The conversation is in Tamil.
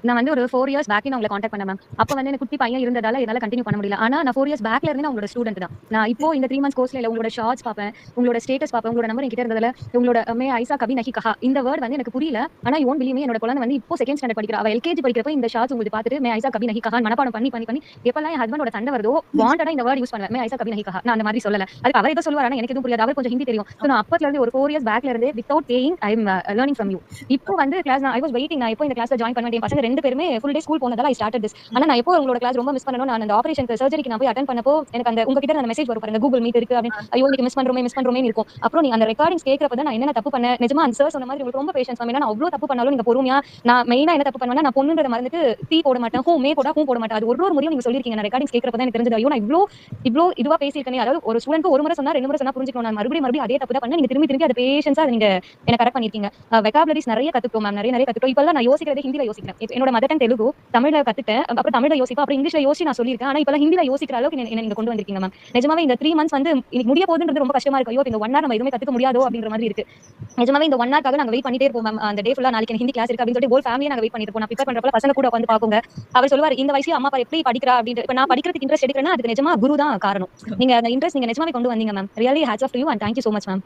நான் வந்து ஒரு 4 இயர்ஸ் பேக்கே நான் உங்கள கான்டாக்ட் பண்ணேன் மேம். அப்ப வந்து எனக்கு குட்டி பையன் இருந்ததால என்னால கன்டின்யூ பண்ண முடியல. ஆனா நான் 4 இயர்ஸ் பேக்ல இருந்து நான் உங்களோட ஸ்டூடண்ட் தான். நான் இப்போ இந்த 3 மந்த்ஸ் கோர்ஸ்ல இல்ல உங்களோட ஷார்ட்ஸ் பாப்பேன், உங்களோட ஸ்டேட்டஸ் பாப்பேன், உங்களோட நம்பர் என்கிட்ட இருந்ததால உங்களோட மே ஐசா கபி நஹி கஹா இந்த வேர்ட் வந்து எனக்கு புரியல. ஆனா யூ ஒன்ட் பிலீவ் மீ என்னோட குழந்தை வந்து இப்போ 2nd ஸ்டாண்டர்ட் படிக்கிறா. அவ எல்கேஜி படிக்கிறப்ப இந்த ஷார்ட்ஸ் உங்களுக்கு பார்த்துட்டு மே ஐசா கபி நஹி கஹான்னு மனப்பாடம் பண்ணி பண்ணி பண்ணி எப்பலாம் என் ஹஸ்பண்டோட சண்டை வருதோ வாண்டடா இந்த வேர்ட் யூஸ் பண்ணுவேன். மே ஐசா கபி நஹி கஹா. நான் அந்த மாதிரி சொல்லல. அதுக்கு அவர் ஏதோ சொல்லுவாரு. ஆனா எனக்கு எதுவும் புரியாது. அவர் கொஞ்சம் ஹிந்தி தெரியும். சோ நான் அப்பத்துல இருந்து ஒரு 4 இயர்ஸ் பேக்ல இருந்து without paying I am learning from you. இப்போ வந்து கிளாஸ் நான் ஐ வாஸ் வெயிட்டிங். நான் எப்போ இந்த கிளாஸ்ல ஜாயின் பண்ணுவேன். என் பசங்க 2 பேருமே ஃபுல் டே ஸ்கூல் போனதால ஐ ஸ்டார்டட் திஸ். ஆனா நான் எப்போ உங்களோட கிளாஸ் ரொம்ப மிஸ் பண்ணனும். நான் அந்த ஆபரேஷனுக்கு சர்ஜரிக்கு நான் போய் அட்டெண்ட் பண்ணப்போ எனக்கு அந்த உங்ககிட்ட அந்த மெசேஜ் வரும் பாருங்க கூகுள் மீட் இருக்கு அப்படின்னு. ஐயோ இன்னைக்கு மிஸ் பண்றோமே இருக்கும். அப்புறம் நீ அந்த ரெக்கார்டிங்ஸ் கேட்கறப்ப தான் நான் என்னென்ன தப்பு பண்ணேன். நிஜமா அந்த சார் சொன்ன மாதிரி உங்களுக்கு ரொம்ப பேஷன்ஸ் மேம். ஏன்னா நான் அவ்வளவு தப்பு பண்ணாலும் நீங்க பொறுமையா நான் மெயினா என்ன தப்பு பண்ணுவேன்னா நான் பொண்ணுன்றத மறந்துட்டு தீ போட மாட்டேன். மே போட போட மாட்டேன். அது ஒரு முறையும் நீங்க சொல்லிருக்கீங்க. நான் ரெக்கார்டிங்ஸ் கேட்கறப்ப தான் எனக்கு தெரிஞ்சது. ஐயோ நான் இவ்ளோ இதுவா பேசியிருக்கேனே. அதாவது ஒரு ஸ்டூடெண்ட்க்கு ஒரு முறை சொன்னா 2 முறை சொன்னா புரிஞ்சுக்கணும். நான் மறுபடியும் அதே தப்பு தான் பண்ணேன். நீங்க திரும்பி அது பேஷன்ஸா நீங்க என்ன கரெக்ட் பண்ணிருக்கீங்க. வெகாபுலரிஸ் நிறைய கத்துக்கிட்டோம் மேம். நிறைய கத்துக்கிட்டோம். இப்பெல்லாம் நான் யோசிக்கிறதே ஹிந்தில யோசிக்கிறேன். என்னோட மதர் டங் தெலுங்கு, தமிழ்ல கத்துட்டேன். அப்புறம் தமிழ்ல யோசிப்பேன். அப்புறம் இங்கிலீஷ்ல யோசிச்சு நான் சொல்லியிருக்கேன். ஆனா இப்பெல்லாம் ஹிந்தில யோசிக்கிற அளவுக்கு என்ன நீங்க கொண்டு வந்திருக்கீங்க மேம். நிஜமாவே இந்த 3 மந்த்ஸ் வந்து இன்னைக்கு முடிய போகுதுன்றது ரொம்ப கஷ்டமா இருக்கு. ஐயோ இந்த 1 ஹவர் நம்ம எதுவுமே கத்துக்க முடியாதோ அப்படிங்கிற மாதிரி இருக்கு. நிஜமாவே இந்த 1 ஹவர்க்காக நாங்க வெயிட் பண்ணிட்டே இருப்போம் மேம். அந்த டே ஃபுல்லா நாளைக்கு எனக்கு ஹிந்தி கிளாஸ் இருக்கு அப்படின்னு சொல்லிட்டு ஹோல் ஃபேமிலியா நாங்க வெயிட் பண்ணிட்டு இருப்போம். நான் ப்ரிப்பேர் பண்றப்ப பசங்க கூட உட்கார்ந்து பாக்குங்க. அவர் சொல்லுவாரு இந்த வயசுல அம்மா அப்பா எப்படி படிக்கிறா அப்படின்னு. இப்ப நான் படிக்கிறதுக்கு இன்ட்ரெஸ்ட் எடுக்கிறேன்னா அதுக்கு நிஜமா குரு தான் காரணம். நீங்க அந்த இன்ட்ரெஸ்ட் நீங்க நிஜமாவே கொண்டு வந்தீங்க ma'am. Really hats off to you and thank you so much ma'am.